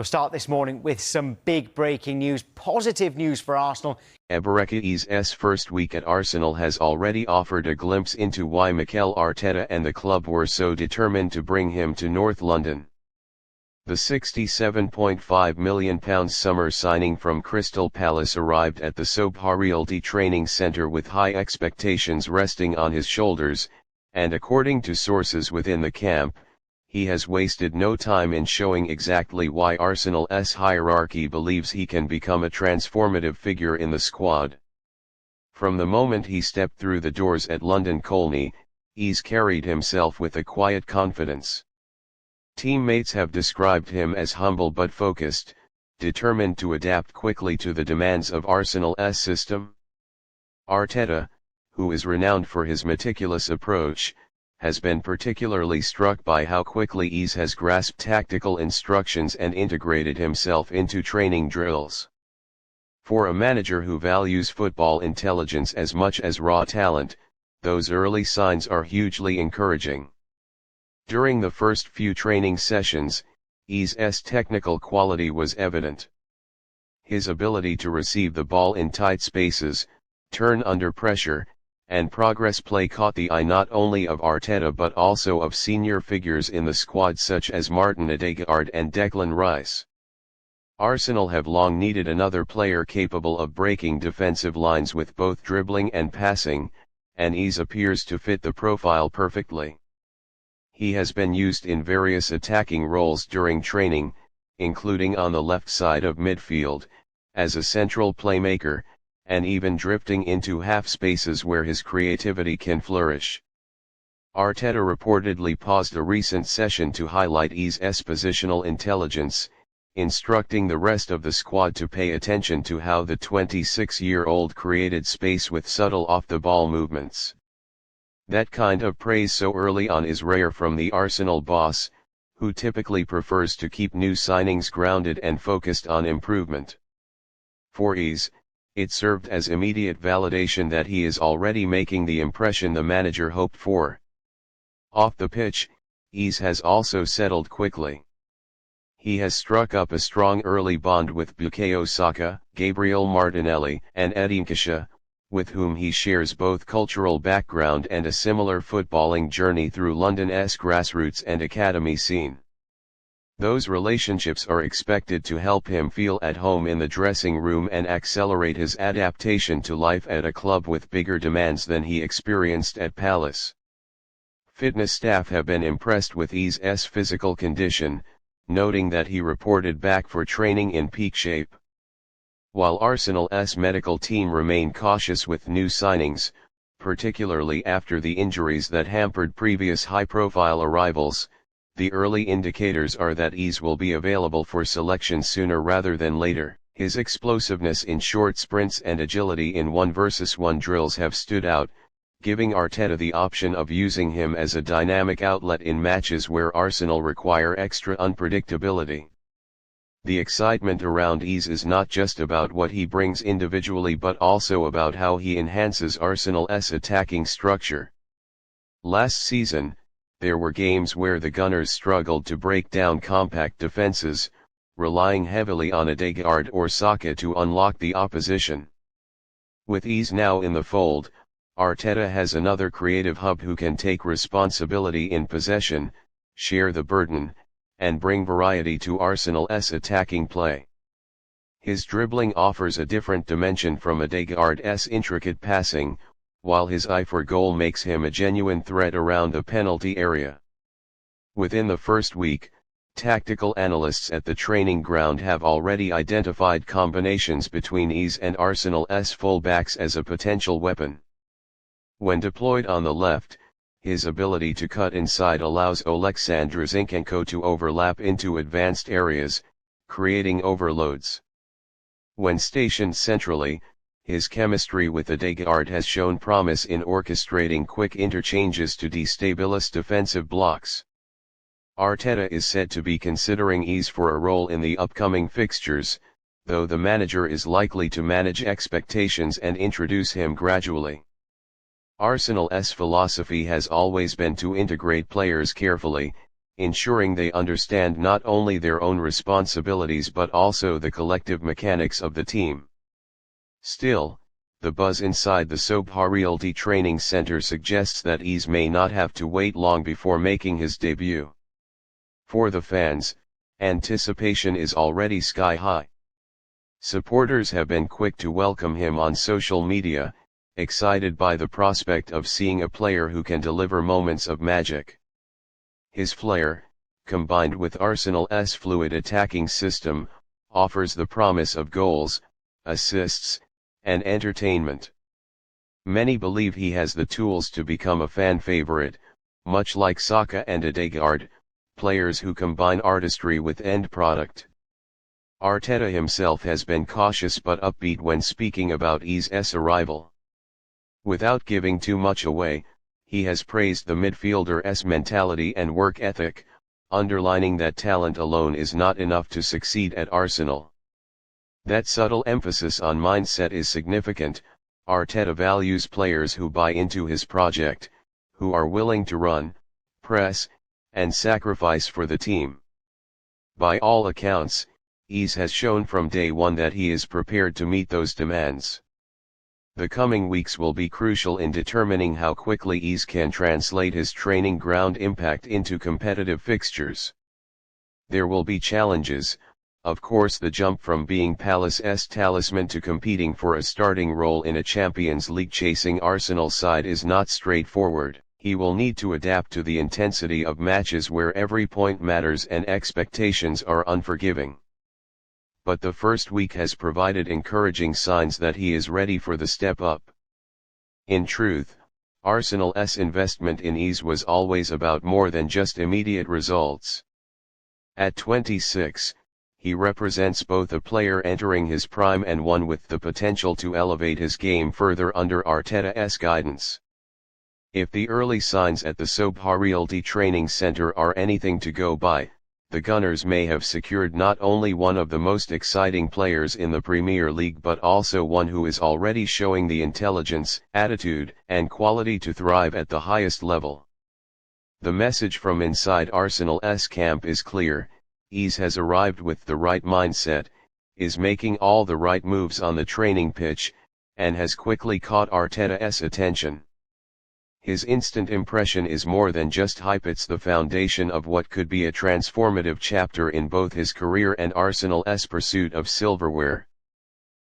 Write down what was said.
We'll start this morning with some big breaking news, positive news for Arsenal. Eberechi Eze's first week at Arsenal has already offered a glimpse into why Mikel Arteta and the club were so determined to bring him to North London. The £67.5 million summer signing from Crystal Palace arrived at the Sobha Realty Training Centre with high expectations resting on his shoulders, and according to sources within the camp, he has wasted no time in showing exactly why Arsenal's hierarchy believes he can become a transformative figure in the squad. From the moment he stepped through the doors at London Colney, Eze carried himself with a quiet confidence. Teammates have described him as humble but focused, determined to adapt quickly to the demands of Arsenal's system. Arteta, who is renowned for his meticulous approach, has been particularly struck by how quickly Eze has grasped tactical instructions and integrated himself into training drills. For a manager who values football intelligence as much as raw talent, those early signs are hugely encouraging. During the first few training sessions, Eze's technical quality was evident. His ability to receive the ball in tight spaces, turn under pressure, and progress play caught the eye not only of Arteta but also of senior figures in the squad such as Ødegaard and Declan Rice. Arsenal have long needed another player capable of breaking defensive lines with both dribbling and passing, and Eze appears to fit the profile perfectly. He has been used in various attacking roles during training, including on the left side of midfield, as a central playmaker, and even drifting into half spaces where his creativity can flourish. Arteta reportedly paused a recent session to highlight Eze's positional intelligence, instructing the rest of the squad to pay attention to how the 26-year-old created space with subtle off-the-ball movements. That kind of praise so early on is rare from the Arsenal boss, who typically prefers to keep new signings grounded and focused on improvement. For Eze, it served as immediate validation that he is already making the impression the manager hoped for. Off the pitch, Eze has also settled quickly. He has struck up a strong early bond with Bukayo Saka, Gabriel Martinelli, and Ødegaard, with whom he shares both cultural background and a similar footballing journey through London's grassroots and academy scene. Those relationships are expected to help him feel at home in the dressing room and accelerate his adaptation to life at a club with bigger demands than he experienced at Palace. Fitness staff have been impressed with Eze's physical condition, noting that he reported back for training in peak shape. While Arsenal's medical team remain cautious with new signings, particularly after the injuries that hampered previous high-profile arrivals, the early indicators are that Eze will be available for selection sooner rather than later. His explosiveness in short sprints and agility in 1-versus-1 drills have stood out, giving Arteta the option of using him as a dynamic outlet in matches where Arsenal require extra unpredictability. The excitement around Eze is not just about what he brings individually but also about how he enhances Arsenal's attacking structure. Last season, there were games where the Gunners struggled to break down compact defenses, relying heavily on Ødegaard or Saka to unlock the opposition. With Eze now in the fold, Arteta has another creative hub who can take responsibility in possession, share the burden, and bring variety to Arsenal's attacking play. His dribbling offers a different dimension from Ødegaard's intricate passing, while his eye for goal makes him a genuine threat around the penalty area. Within the first week, tactical analysts at the training ground have already identified combinations between Eze and Arsenal's full-backs as a potential weapon. When deployed on the left, his ability to cut inside allows Oleksandr Zinchenko to overlap into advanced areas, creating overloads. When stationed centrally, his chemistry with Ødegaard has shown promise in orchestrating quick interchanges to destabilize defensive blocks. Arteta is said to be considering Eze for a role in the upcoming fixtures, though the manager is likely to manage expectations and introduce him gradually. Arsenal's philosophy has always been to integrate players carefully, ensuring they understand not only their own responsibilities but also the collective mechanics of the team. Still, the buzz inside the Sobha Realty Training Centre suggests that Eze may not have to wait long before making his debut. For the fans, anticipation is already sky high. Supporters have been quick to welcome him on social media, excited by the prospect of seeing a player who can deliver moments of magic. His flair, combined with Arsenal's fluid attacking system, offers the promise of goals, assists, and entertainment. Many believe he has the tools to become a fan favorite, much like Saka and Ødegaard, players who combine artistry with end product. Arteta himself has been cautious but upbeat when speaking about Eze's arrival. Without giving too much away, he has praised the midfielder's mentality and work ethic, underlining that talent alone is not enough to succeed at Arsenal. That subtle emphasis on mindset is significant. Arteta values players who buy into his project, who are willing to run, press, and sacrifice for the team. By all accounts, Eze has shown from day one that he is prepared to meet those demands. The coming weeks will be crucial in determining how quickly Eze can translate his training ground impact into competitive fixtures. There will be challenges. Of course, the jump from being Palace's talisman to competing for a starting role in a Champions League chasing Arsenal side is not straightforward. He will need to adapt to the intensity of matches where every point matters and expectations are unforgiving. But the first week has provided encouraging signs that he is ready for the step up. In truth, Arsenal's investment in Eze was always about more than just immediate results. At 26, he represents both a player entering his prime and one with the potential to elevate his game further under Arteta's guidance. If the early signs at the Sobha Realty Training Centre are anything to go by, the Gunners may have secured not only one of the most exciting players in the Premier League but also one who is already showing the intelligence, attitude, and quality to thrive at the highest level. The message from inside Arsenal's camp is clear: Eze has arrived with the right mindset, is making all the right moves on the training pitch, and has quickly caught Arteta's attention. His instant impression is more than just hype, it's the foundation of what could be a transformative chapter in both his career and Arsenal's pursuit of silverware.